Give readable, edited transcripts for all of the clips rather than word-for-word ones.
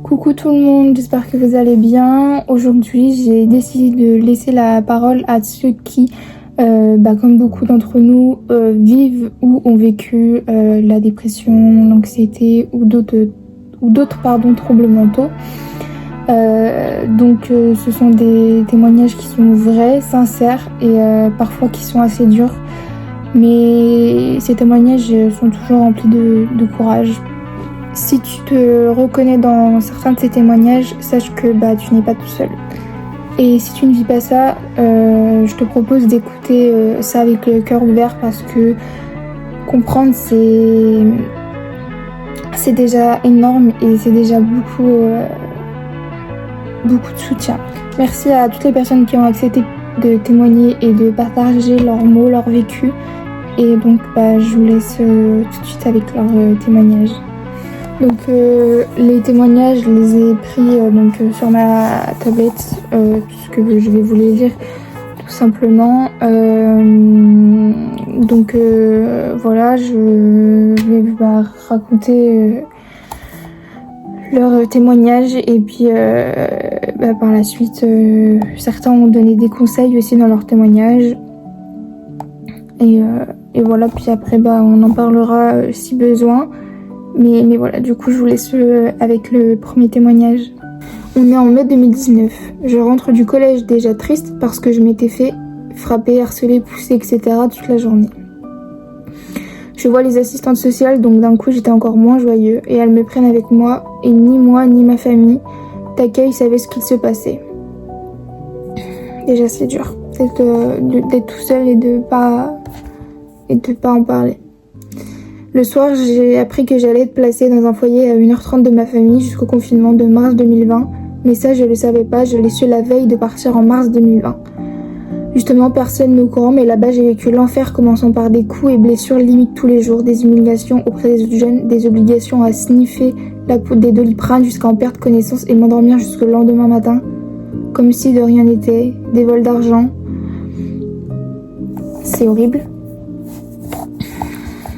Coucou tout le monde, j'espère que vous allez bien. Aujourd'hui, j'ai décidé de laisser la parole à ceux qui, comme beaucoup d'entre nous, vivent ou ont vécu la dépression, l'anxiété ou d'autres troubles mentaux. Ce sont des témoignages qui sont vrais, sincères et parfois qui sont assez durs. Mais ces témoignages sont toujours remplis de courage. Si tu te reconnais dans certains de ces témoignages, sache que tu n'es pas tout seul. Et si tu ne vis pas ça, je te propose d'écouter ça avec le cœur ouvert parce que comprendre c'est déjà énorme et c'est déjà beaucoup de soutien. Merci à toutes les personnes qui ont accepté de témoigner et de partager leurs mots, leur vécu. Et donc je vous laisse tout de suite avec leurs témoignages. Donc les témoignages, je les ai pris sur ma tablette puisque je vais vous les lire tout simplement. Voilà, je vais vous raconter leurs témoignages et puis par la suite certains ont donné des conseils aussi dans leurs témoignages et voilà, puis après on en parlera si besoin. Mais voilà, du coup je vous laisse avec le premier témoignage. On est en mai 2019. Je rentre du collège déjà triste parce que je m'étais fait frapper, harceler, pousser, etc. toute la journée. Je vois les assistantes sociales, donc d'un coup j'étais encore moins joyeux et elles me prennent avec moi et ni moi ni ma famille d'accueil savaient ce qu'il se passait. Déjà c'est dur d'être tout seul et de pas en parler. Le soir, j'ai appris que j'allais être placée dans un foyer à 1h30 de ma famille jusqu'au confinement de mars 2020. Mais ça, je le savais pas, je l'ai su la veille de partir en mars 2020. Justement, personne n'est au courant, mais là-bas, j'ai vécu l'enfer, commençant par des coups et blessures limites tous les jours, des humiliations auprès des autres jeunes, des obligations à sniffer la poudre des Doliprane jusqu'à en perdre connaissance et m'endormir jusqu'au lendemain matin, comme si de rien n'était, des vols d'argent. C'est horrible.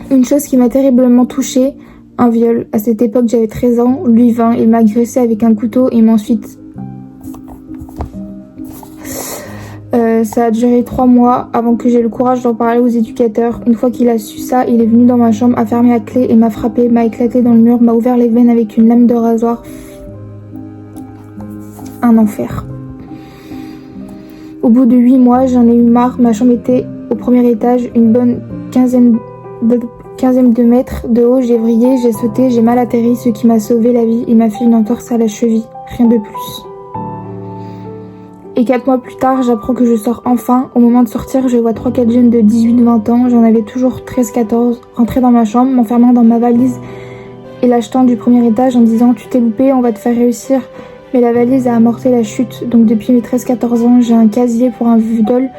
Une chose qui m'a terriblement touchée, un viol. À cette époque, j'avais 13 ans, lui 20, il m'a agressé avec un couteau et m'ensuite... Ça a duré 3 mois avant que j'aie le courage d'en parler aux éducateurs. Une fois qu'il a su ça, il est venu dans ma chambre, a fermé la clé et m'a frappé, m'a éclaté dans le mur, m'a ouvert les veines avec une lame de rasoir. Un enfer. Au bout de 8 mois, j'en ai eu marre, ma chambre était au premier étage, une bonne quinzaine de mètres de haut, j'ai vrillé, j'ai sauté, j'ai mal atterri, ce qui m'a sauvé la vie et m'a fait une entorse à la cheville, rien de plus. Et 4 mois plus tard, j'apprends que je sors enfin. Au moment de sortir, je vois 3-4 jeunes de 18-20 ans, j'en avais toujours 13-14, rentrer dans ma chambre, m'enfermant dans ma valise et l'achetant du premier étage en disant « Tu t'es loupé, on va te faire réussir ». Mais la valise a amorti la chute, donc depuis mes 13-14 ans, j'ai un casier pour un viol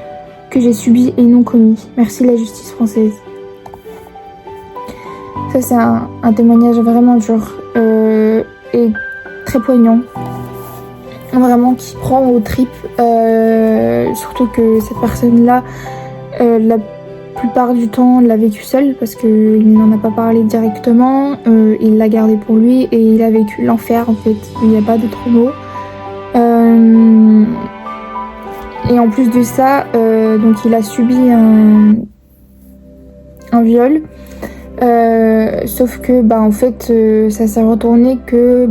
que j'ai subi et non commis. Merci la justice française. Ça c'est un témoignage vraiment dur et très poignant, vraiment qui prend aux tripes, surtout que cette personne-là, la plupart du temps, l'a vécu seule parce qu'il n'en a pas parlé directement, il l'a gardé pour lui et il a vécu l'enfer en fait, il n'y a pas d'autre mot. Et en plus de ça, donc il a subi un viol. Sauf que en fait ça s'est retourné que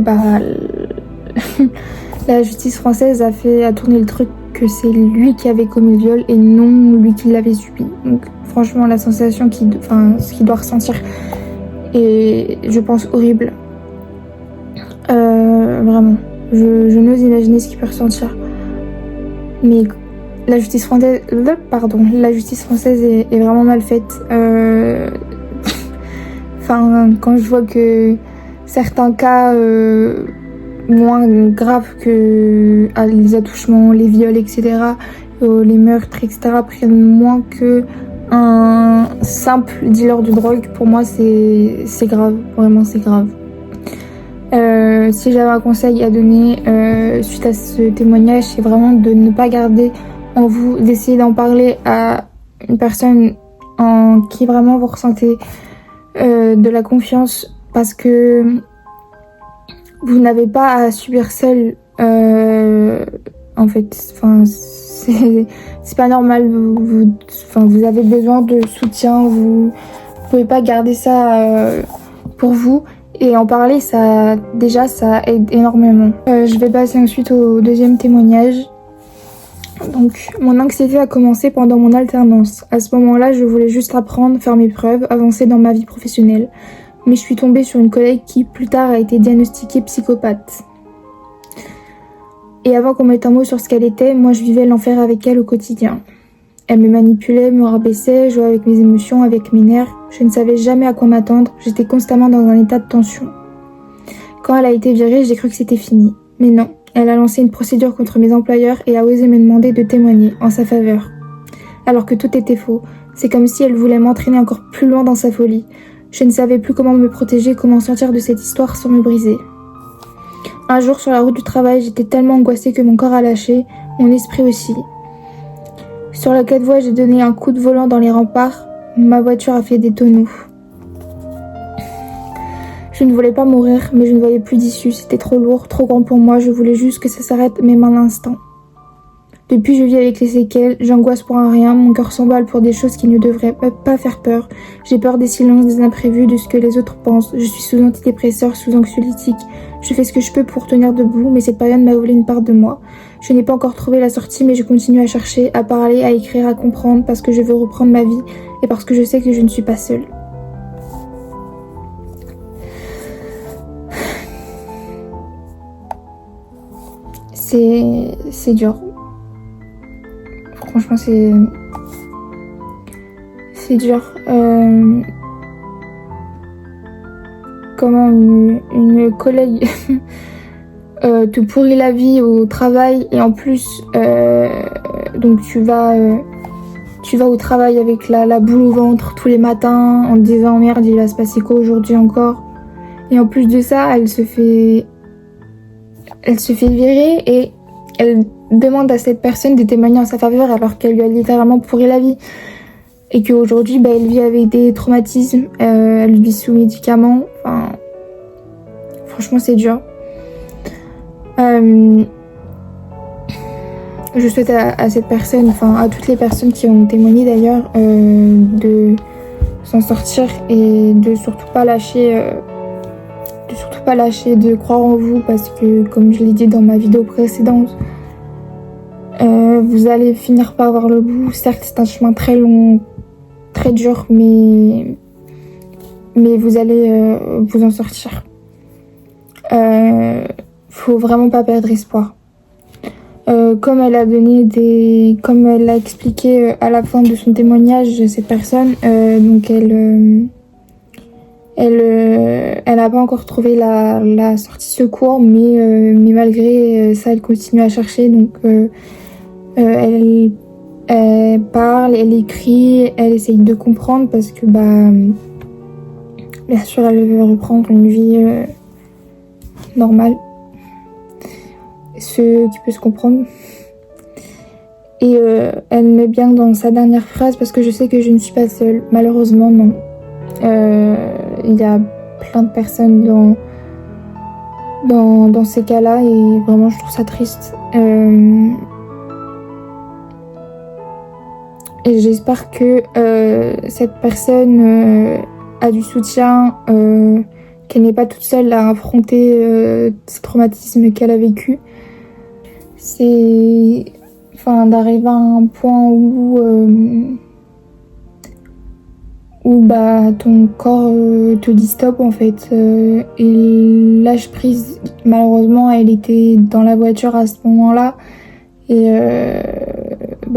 la justice française a tourné le truc que c'est lui qui avait commis le viol et non lui qui l'avait subi. Donc franchement la sensation ce qu'il doit ressentir est, je pense, horrible. Vraiment, je n'ose imaginer ce qu'il peut ressentir. Mais la justice française est vraiment mal faite. Quand je vois que certains cas moins graves que les attouchements, les viols, etc., les meurtres, etc., prennent moins que un simple dealer de drogue, pour moi c'est grave, vraiment c'est grave. Si j'avais un conseil à donner suite à ce témoignage, c'est vraiment de ne pas garder en vous, d'essayer d'en parler à une personne en qui vraiment vous ressentez de la confiance, parce que vous n'avez pas à subir seul. En fait, enfin, c'est pas normal. Vous avez besoin de soutien. Vous pouvez pas garder ça pour vous. Et en parler, ça aide énormément. Je vais passer ensuite au deuxième témoignage. Donc, mon anxiété a commencé pendant mon alternance. À ce moment-là, je voulais juste apprendre, faire mes preuves, avancer dans ma vie professionnelle. Mais je suis tombée sur une collègue qui, plus tard, a été diagnostiquée psychopathe. Et avant qu'on mette un mot sur ce qu'elle était, moi je vivais l'enfer avec elle au quotidien. Elle me manipulait, me rabaissait, jouait avec mes émotions, avec mes nerfs. Je ne savais jamais à quoi m'attendre, j'étais constamment dans un état de tension. Quand elle a été virée, j'ai cru que c'était fini. Mais non, elle a lancé une procédure contre mes employeurs et a osé me demander de témoigner en sa faveur. Alors que tout était faux. C'est comme si elle voulait m'entraîner encore plus loin dans sa folie. Je ne savais plus comment me protéger, comment sortir de cette histoire sans me briser. Un jour, sur la route du travail, j'étais tellement angoissée que mon corps a lâché, mon esprit aussi. Sur la 4 voies, j'ai donné un coup de volant dans les remparts. Ma voiture a fait des tonneaux. Je ne voulais pas mourir, mais je ne voyais plus d'issue. C'était trop lourd, trop grand pour moi. Je voulais juste que ça s'arrête, même un instant. Depuis, je vis avec les séquelles. J'angoisse pour un rien. Mon cœur s'emballe pour des choses qui ne devraient pas faire peur. J'ai peur des silences, des imprévus, de ce que les autres pensent. Je suis sous antidépresseur, sous anxiolytique. Je fais ce que je peux pour tenir debout, mais cette période m'a volé une part de moi. Je n'ai pas encore trouvé la sortie, mais je continue à chercher, à parler, à écrire, à comprendre, parce que je veux reprendre ma vie et parce que je sais que je ne suis pas seule. C'est dur. Franchement, c'est dur. Comment une collègue te pourrit la vie au travail et en plus donc tu vas au travail avec la boule au ventre tous les matins en te disant merde, il va se passer quoi aujourd'hui encore, et en plus de ça elle se fait virer et elle demande à cette personne de témoigner en sa faveur alors qu'elle lui a littéralement pourri la vie et qu'aujourd'hui elle vit avec des traumatismes, elle vit sous médicaments. Enfin, franchement c'est dur. Je souhaite à cette personne, enfin à toutes les personnes qui ont témoigné d'ailleurs, de s'en sortir et de surtout pas lâcher, de croire en vous, parce que comme je l'ai dit dans ma vidéo précédente, vous allez finir par voir le bout. Certes, c'est un chemin très long, très dur, mais vous allez vous en sortir. Faut vraiment pas perdre espoir. Comme elle a expliqué à la fin de son témoignage, cette personne, donc elle n'a pas encore trouvé la sortie secours, mais malgré ça, elle continue à chercher. Donc elle parle, elle écrit, elle essaye de comprendre parce que bien sûr elle veut reprendre une vie normale, ce qui peut se comprendre. Et elle met bien dans sa dernière phrase, parce que je sais que je ne suis pas seule. Malheureusement, non. Il y a plein de personnes dans ces cas-là, et vraiment je trouve ça triste. Et j'espère que cette personne a du soutien, qu'elle n'est pas toute seule à affronter ce traumatisme qu'elle a vécu. C'est d'arriver à un point où ton corps te dit stop en fait, et lâche prise. Malheureusement, elle était dans la voiture à ce moment-là, et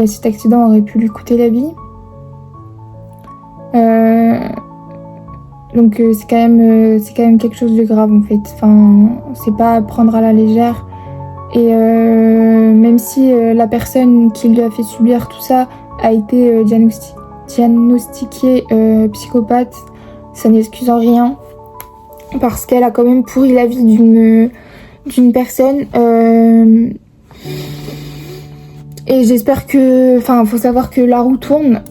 cet accident aurait pu lui coûter la vie. Donc c'est quand même quelque chose de grave en fait. C'est pas à prendre à la légère. Et même si la personne qui lui a fait subir tout ça a été diagnostiquée psychopathe, ça n'excuse en rien, parce qu'elle a quand même pourri la vie d'une personne. Et j'espère que... faut savoir que la roue tourne,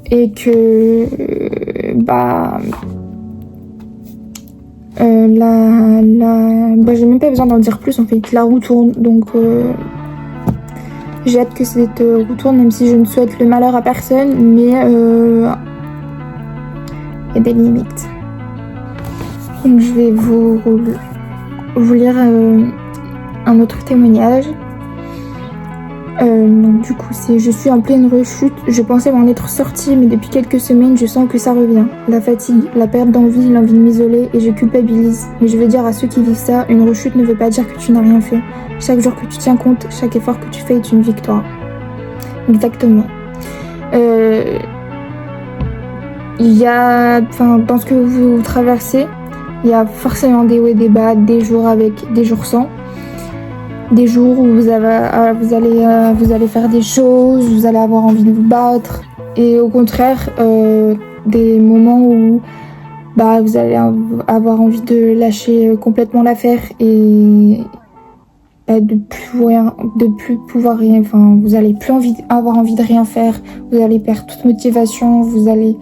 et que... j'ai même pas besoin d'en dire plus en fait. La roue tourne, donc j'ai hâte que cette roue tourne, même si je ne souhaite le malheur à personne, mais il y a des limites. Donc je vais vous lire un autre témoignage. Donc du coup c'est: je suis en pleine rechute, je pensais m'en être sortie, mais depuis quelques semaines je sens que ça revient. La fatigue, la perte d'envie, l'envie de m'isoler, et je culpabilise. Mais je veux dire à ceux qui vivent ça, une rechute ne veut pas dire que tu n'as rien fait. Chaque jour que tu tiens compte, chaque effort que tu fais est une victoire. Exactement. Il y a, dans ce que vous traversez, il y a forcément des hauts et des bas, des jours avec, des jours sans. Des jours où vous allez faire des choses, vous allez avoir envie de vous battre, et au contraire des moments où vous allez avoir envie de lâcher complètement l'affaire et de plus pouvoir rien, vous allez plus avoir envie de rien faire, vous allez perdre toute motivation, vous allez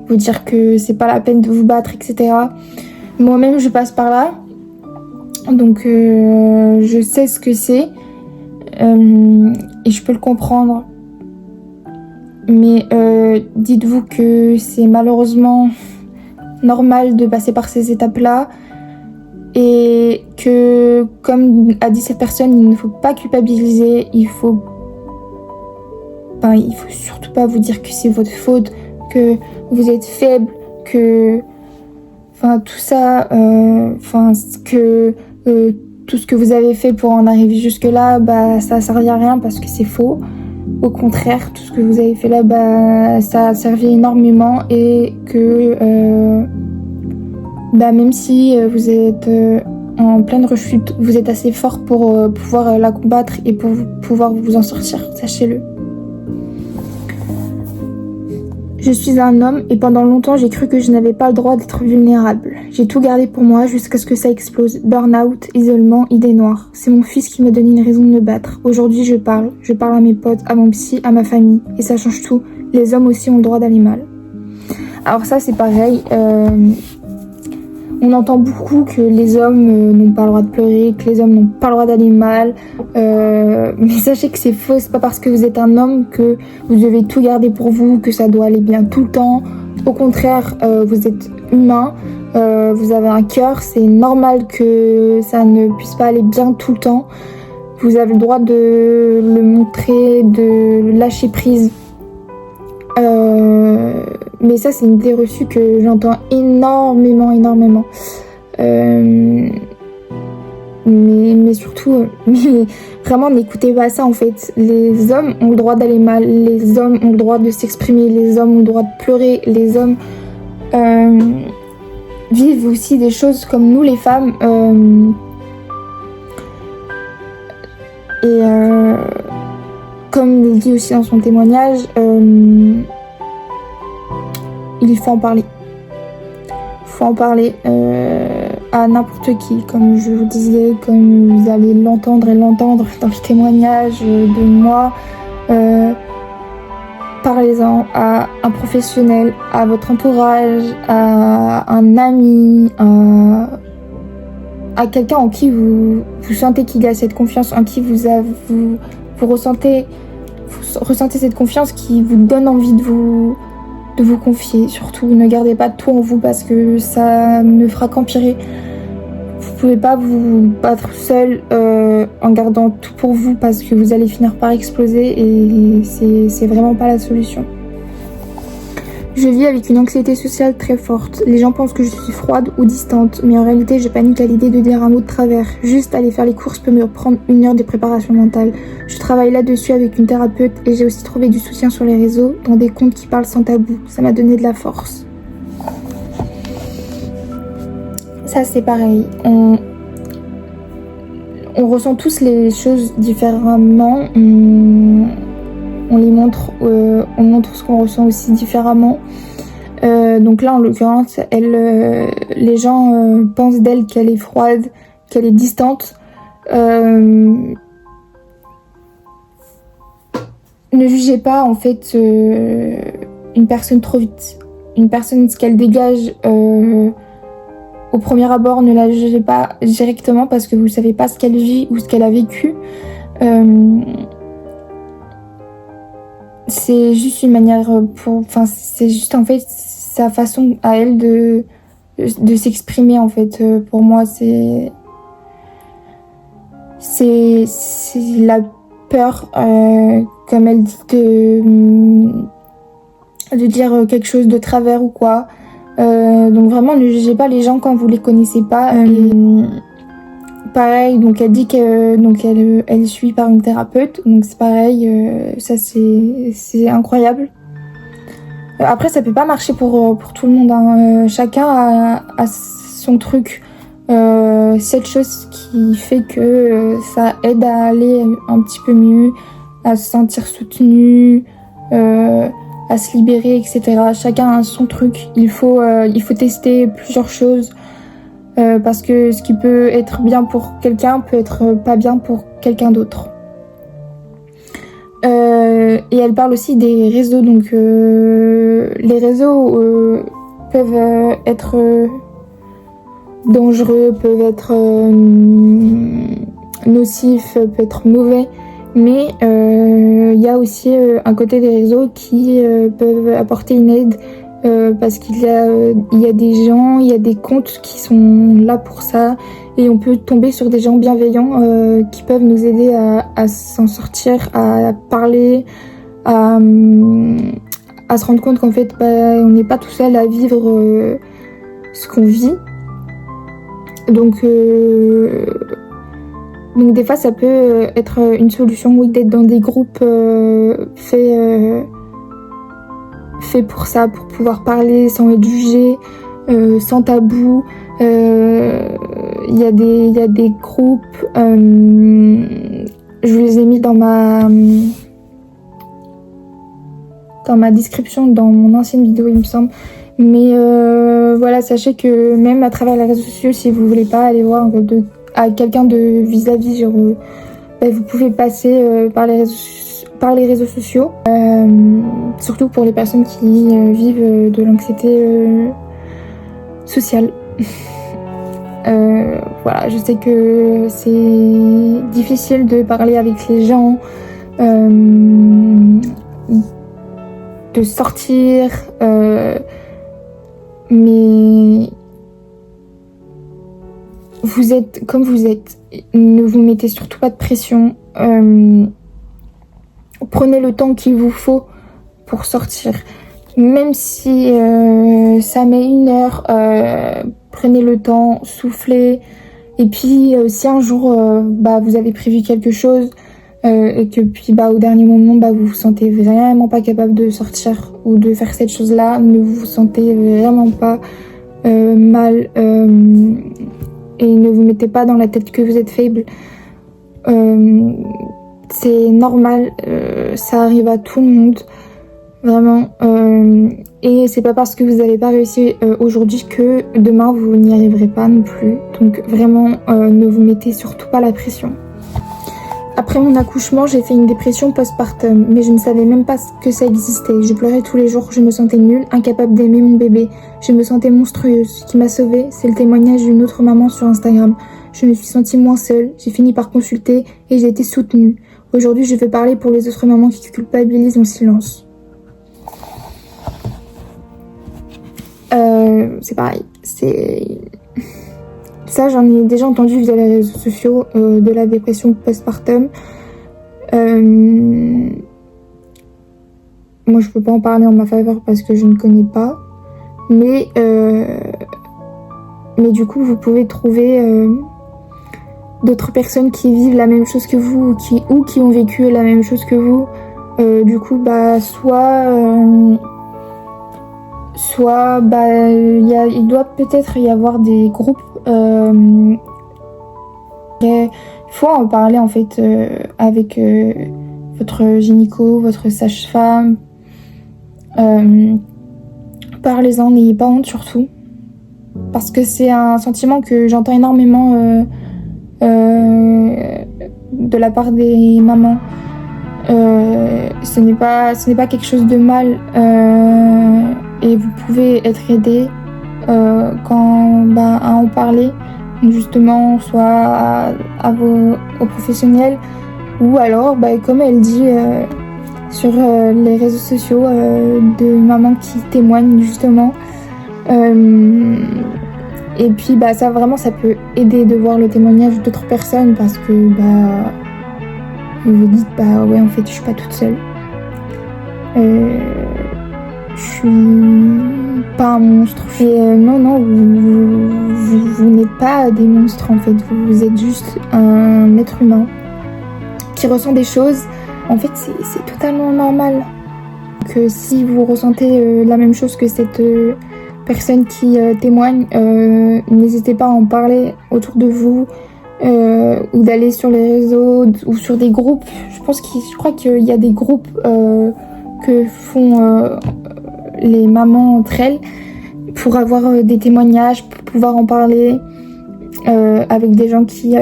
vous dire que c'est pas la peine de vous battre, etc. Moi-même je passe par là. Donc je sais ce que c'est et je peux le comprendre, mais dites-vous que c'est malheureusement normal de passer par ces étapes-là, et que, comme a dit cette personne, il ne faut pas culpabiliser, il faut surtout pas vous dire que c'est votre faute, que vous êtes faible, que tout ça, que tout ce que vous avez fait pour en arriver jusque-là, ça a servi à rien, parce que c'est faux. Au contraire, tout ce que vous avez fait là, ça a servi énormément, et que même si vous êtes en pleine rechute, vous êtes assez fort pour pouvoir la combattre et pour pouvoir vous en sortir, sachez-le. Je suis un homme et pendant longtemps j'ai cru que je n'avais pas le droit d'être vulnérable. J'ai tout gardé pour moi jusqu'à ce que ça explose. Burn-out, isolement, idées noires. C'est mon fils qui m'a donné une raison de me battre. Aujourd'hui je parle à mes potes, à mon psy, à ma famille, et ça change tout. Les hommes aussi ont le droit d'aller mal. Alors ça c'est pareil, on entend beaucoup que les hommes n'ont pas le droit de pleurer, que les hommes n'ont pas le droit d'aller mal, mais sachez que c'est faux. C'est pas parce que vous êtes un homme que vous devez tout garder pour vous, que ça doit aller bien tout le temps. Au contraire, vous êtes humain, vous avez un cœur, c'est normal que ça ne puisse pas aller bien tout le temps. Vous avez le droit de le montrer, de lâcher prise. Mais ça c'est une idée reçue que j'entends énormément. Mais surtout, vraiment n'écoutez pas ça en fait. Les hommes ont le droit d'aller mal, les hommes ont le droit de s'exprimer, les hommes ont le droit de pleurer, les hommes vivent aussi des choses comme nous les femmes. Comme il dit aussi dans son témoignage, il faut en parler. Il faut en parler à n'importe qui, comme je vous disais, comme vous allez l'entendre dans le témoignage de moi. Parlez-en à un professionnel, à votre entourage, à un ami, à quelqu'un en qui vous sentez qu'il y a cette confiance, en qui vous ressentez cette confiance qui vous donne envie de vous confier. Surtout, ne gardez pas tout en vous parce que ça ne fera qu'empirer. Vous pouvez pas vous battre seul en gardant tout pour vous parce que vous allez finir par exploser et c'est vraiment pas la solution. Je vis avec une anxiété sociale très forte. Les gens pensent que je suis froide ou distante, mais en réalité je panique à l'idée de dire un mot de travers. Juste aller faire les courses peut me prendre 1 heure de préparation mentale. Je travaille là-dessus avec une thérapeute et j'ai aussi trouvé du soutien sur les réseaux, dans des comptes qui parlent sans tabou. Ça m'a donné de la force. Ça c'est pareil. On ressent tous les choses différemment. On les montre, on montre ce qu'on ressent aussi différemment. Donc là, en l'occurrence, les gens pensent d'elle qu'elle est froide, qu'elle est distante. Ne jugez pas en fait une personne trop vite. Une personne, ce qu'elle dégage au premier abord, ne la jugez pas directement parce que vous savez pas ce qu'elle vit ou ce qu'elle a vécu. C'est juste une manière c'est juste en fait sa façon à elle de s'exprimer en fait. Pour moi, c'est la peur, comme elle dit, de dire quelque chose de travers ou quoi. Donc vraiment, ne jugez pas les gens quand vous les connaissez pas. Pareil, donc elle dit qu'elle est suivie par une thérapeute, donc c'est pareil, ça c'est incroyable. Après, ça peut pas marcher pour tout le monde, hein. Chacun a son truc. Cette chose qui fait que ça aide à aller un petit peu mieux, à se sentir soutenu, à se libérer, etc. Chacun a son truc. Il faut tester plusieurs choses. Parce que ce qui peut être bien pour quelqu'un peut être pas bien pour quelqu'un d'autre. Et elle parle aussi des réseaux, donc les réseaux peuvent être dangereux, peuvent être nocifs, peuvent être mauvais, mais il y a aussi un côté des réseaux qui peuvent apporter une aide. Parce qu'il y a des gens, il y a des comptes qui sont là pour ça et on peut tomber sur des gens bienveillants qui peuvent nous aider à s'en sortir, à parler, à se rendre compte qu'en fait on n'est pas tout seul à vivre ce qu'on vit. Donc des fois ça peut être une solution, oui, d'être dans des groupes faits pour ça, pour pouvoir parler sans être jugé, sans tabou. Il y a des groupes, je vous les ai mis dans ma description, dans mon ancienne vidéo il me semble. Mais voilà, sachez que même à travers les réseaux sociaux, si vous voulez pas aller voir à quelqu'un de vis-à-vis, genre, vous pouvez passer par les réseaux sociaux, surtout pour les personnes qui vivent de l'anxiété sociale. Voilà, je sais que c'est difficile de parler avec les gens, de sortir, mais vous êtes comme vous êtes. Ne vous mettez surtout pas de pression. Prenez le temps qu'il vous faut pour sortir. Même si ça met 1 heure, prenez le temps, soufflez. Et puis si un jour vous avez prévu quelque chose et que puis au dernier moment vous vous sentez vraiment pas capable de sortir ou de faire cette chose-là, ne vous sentez vraiment pas mal et ne vous mettez pas dans la tête que vous êtes faible. C'est normal, ça arrive à tout le monde, vraiment. Et c'est pas parce que vous n'avez pas réussi aujourd'hui que demain vous n'y arriverez pas non plus. Donc vraiment, ne vous mettez surtout pas la pression. Après mon accouchement, j'ai fait une dépression postpartum, mais je ne savais même pas que ça existait. Je pleurais tous les jours, je me sentais nulle, incapable d'aimer mon bébé. Je me sentais monstrueuse. Ce qui m'a sauvée, c'est le témoignage d'une autre maman sur Instagram. Je me suis sentie moins seule, j'ai fini par consulter et j'ai été soutenue. Aujourd'hui, je veux parler pour les autres mamans qui culpabilisent en silence. C'est pareil, ça j'en ai déjà entendu via les réseaux sociaux de la dépression postpartum. Moi je peux pas en parler en ma faveur parce que je ne connais pas, mais du coup vous pouvez trouver d'autres personnes qui vivent la même chose que vous ou qui ont vécu la même chose que vous. Du coup soit il doit peut-être y avoir des groupes. Il faut en parler en fait avec votre gynéco, votre sage-femme. Parlez-en, n'ayez pas honte surtout, parce que c'est un sentiment que j'entends énormément de la part des mamans. Ce n'est pas quelque chose de mal et vous pouvez être aidé. à en parler, justement, soit aux professionnels, ou alors, comme elle dit, sur les réseaux sociaux, de mamans qui témoignent, justement. Et puis, ça peut aider de voir le témoignage d'autres personnes, parce que, vous vous dites, ouais, en fait, je suis pas toute seule. Je suis pas un monstre. Et non, vous n'êtes pas des monstres, en fait. Vous êtes juste un être humain qui ressent des choses. En fait, c'est totalement normal. Que si vous ressentez la même chose que cette personne qui témoigne, n'hésitez pas à en parler autour de vous, ou d'aller sur les réseaux ou sur des groupes. Je crois qu'il y a des groupes que font les mamans entre elles pour avoir des témoignages, pour pouvoir en parler avec des gens qui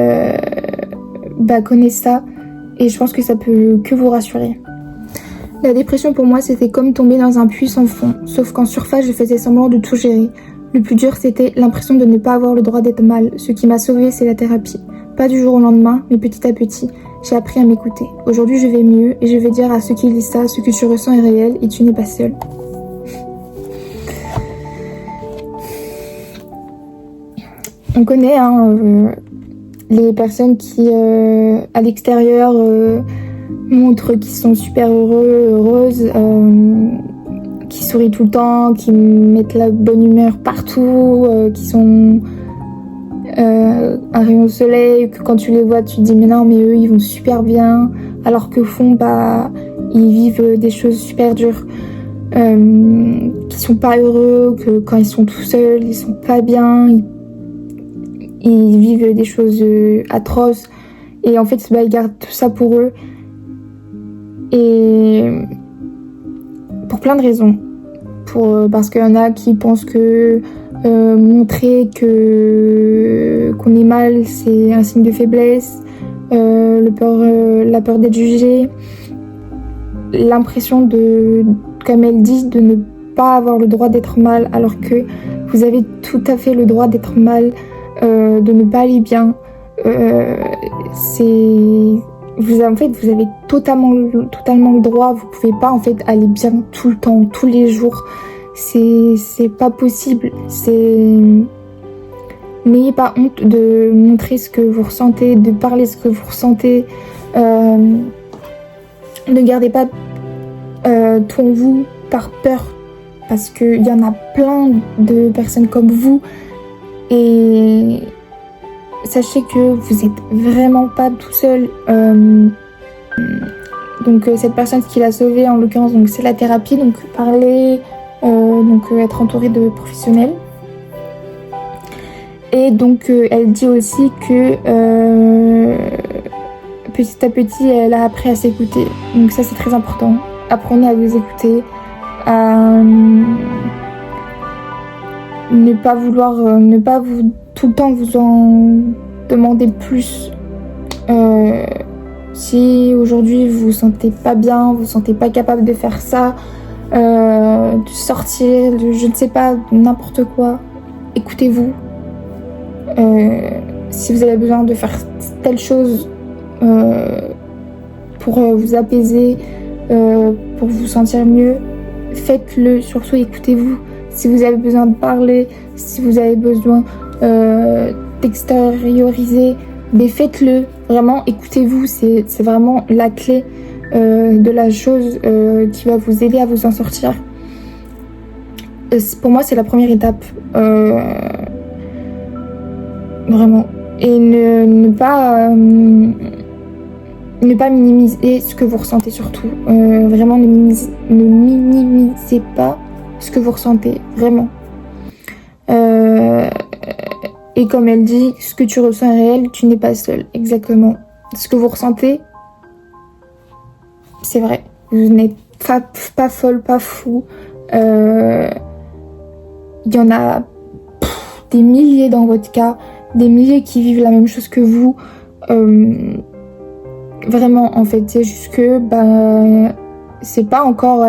connaissent ça. Et je pense que ça peut que vous rassurer. La dépression pour moi, c'était comme tomber dans un puits sans fond, sauf qu'en surface, je faisais semblant de tout gérer. Le plus dur, c'était l'impression de ne pas avoir le droit d'être mal. Ce qui m'a sauvée, c'est la thérapie. Pas du jour au lendemain, mais petit à petit, j'ai appris à m'écouter. Aujourd'hui, je vais mieux et je vais dire à ceux qui lisent ça, ce que tu ressens est réel et tu n'es pas seul. On connaît les personnes qui, à l'extérieur, montrent qu'ils sont super heureuses, qui sourient tout le temps, qui mettent la bonne humeur partout, qui sont un rayon de soleil, que quand tu les vois, tu te dis mais non, mais eux, ils vont super bien, alors qu'au fond, ils vivent des choses super dures, qui sont pas heureux, que quand ils sont tout seuls, ils sont pas bien, ils vivent des choses atroces, et en fait, ils gardent tout ça pour eux. Et pour plein de raisons. Parce qu'il y en a qui pensent que montrer qu'on est mal, c'est un signe de faiblesse, la peur d'être jugé, l'impression comme elle dit, de ne pas avoir le droit d'être mal, alors que vous avez tout à fait le droit d'être mal, de ne pas aller bien. Vous avez totalement le droit. Vous pouvez pas aller bien tout le temps, tous les jours. C'est pas possible. N'ayez pas honte de montrer ce que vous ressentez, de parler ce que vous ressentez. Ne gardez pas tout en vous par peur, parce qu'il y en a plein de personnes comme vous, et sachez que vous êtes vraiment pas tout seul. Donc cette personne qui l'a sauvé, en l'occurrence, c'est la thérapie, donc parler, être entouré de professionnels. Et donc elle dit aussi que petit à petit elle a appris à s'écouter. Donc ça, c'est très important. Apprenez à vous écouter, à ne pas tout le temps vous en demander plus. Si aujourd'hui vous vous sentez pas bien, vous vous sentez pas capable de faire ça, de sortir, je ne sais pas, n'importe quoi, écoutez-vous. Si vous avez besoin de faire telle chose pour vous apaiser, pour vous sentir mieux, faites-le. Surtout, écoutez-vous. Si vous avez besoin de parler, si vous avez besoin d'extérioriser, faites-le. Vraiment, écoutez-vous. C'est vraiment la clé de la chose qui va vous aider à vous en sortir. Pour moi, c'est la première étape. Vraiment. Et ne pas minimiser ce que vous ressentez, surtout. Vraiment, ne minimisez pas ce que vous ressentez, vraiment. Et comme elle dit, ce que tu ressens est réel, tu n'es pas seul, exactement. Ce que vous ressentez, c'est vrai. Vous n'êtes pas folle, pas fou. Il y en a des milliers dans votre cas, des milliers qui vivent la même chose que vous. Vraiment, en fait, c'est juste que c'est pas encore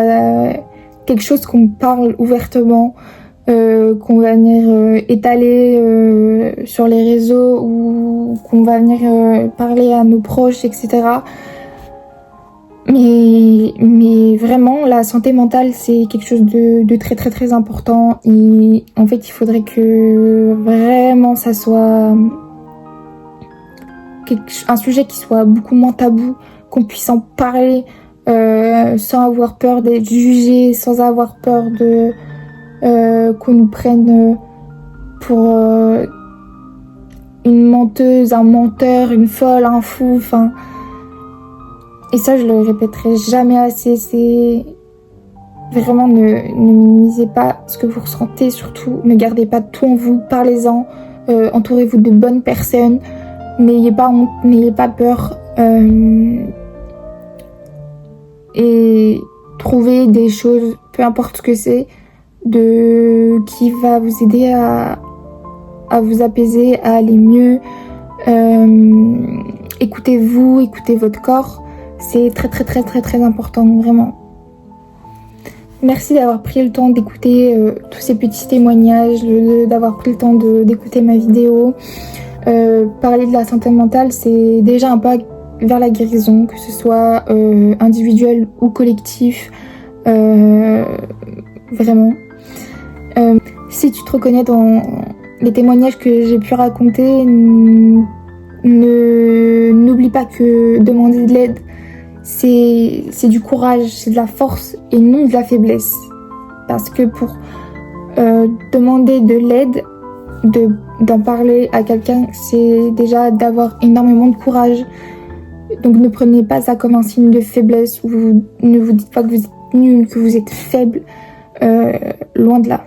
quelque chose qu'on parle ouvertement. qu'on va venir étaler sur les réseaux ou qu'on va venir parler à nos proches, etc. Mais vraiment, la santé mentale, c'est quelque chose de très très très important. Et en fait, il faudrait que vraiment ça soit un sujet qui soit beaucoup moins tabou, qu'on puisse en parler sans avoir peur d'être jugé, sans avoir peur de qu'on nous prenne pour une menteuse, un menteur, une folle, un fou, enfin... Et ça, je le répéterai jamais assez, c'est vraiment ne minimisez pas ce que vous ressentez, surtout ne gardez pas tout en vous, parlez-en, entourez-vous de bonnes personnes, n'ayez pas honte, n'ayez pas peur, et trouvez des choses, peu importe ce que c'est, qui va vous aider à vous apaiser, à aller mieux. Écoutez-vous, écoutez votre corps. C'est très très très très très important, vraiment. Merci d'avoir pris le temps d'écouter tous ces petits témoignages, d'avoir pris le temps d'écouter ma vidéo. Parler de la santé mentale, c'est déjà un pas vers la guérison, que ce soit individuel ou collectif. Vraiment. Si tu te reconnais dans les témoignages que j'ai pu raconter, n'oublie pas que demander de l'aide, c'est du courage, c'est de la force et non de la faiblesse. Parce que pour demander de l'aide, d'en parler à quelqu'un, c'est déjà d'avoir énormément de courage. Donc ne prenez pas ça comme un signe de faiblesse, ou ne vous dites pas que vous êtes nul, que vous êtes faible, loin de là.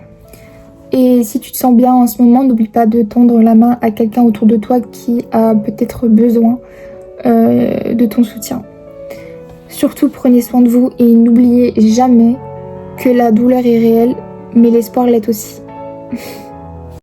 Et si tu te sens bien en ce moment, n'oublie pas de tendre la main à quelqu'un autour de toi qui a peut-être besoin de ton soutien. Surtout, prenez soin de vous et n'oubliez jamais que la douleur est réelle, mais l'espoir l'est aussi.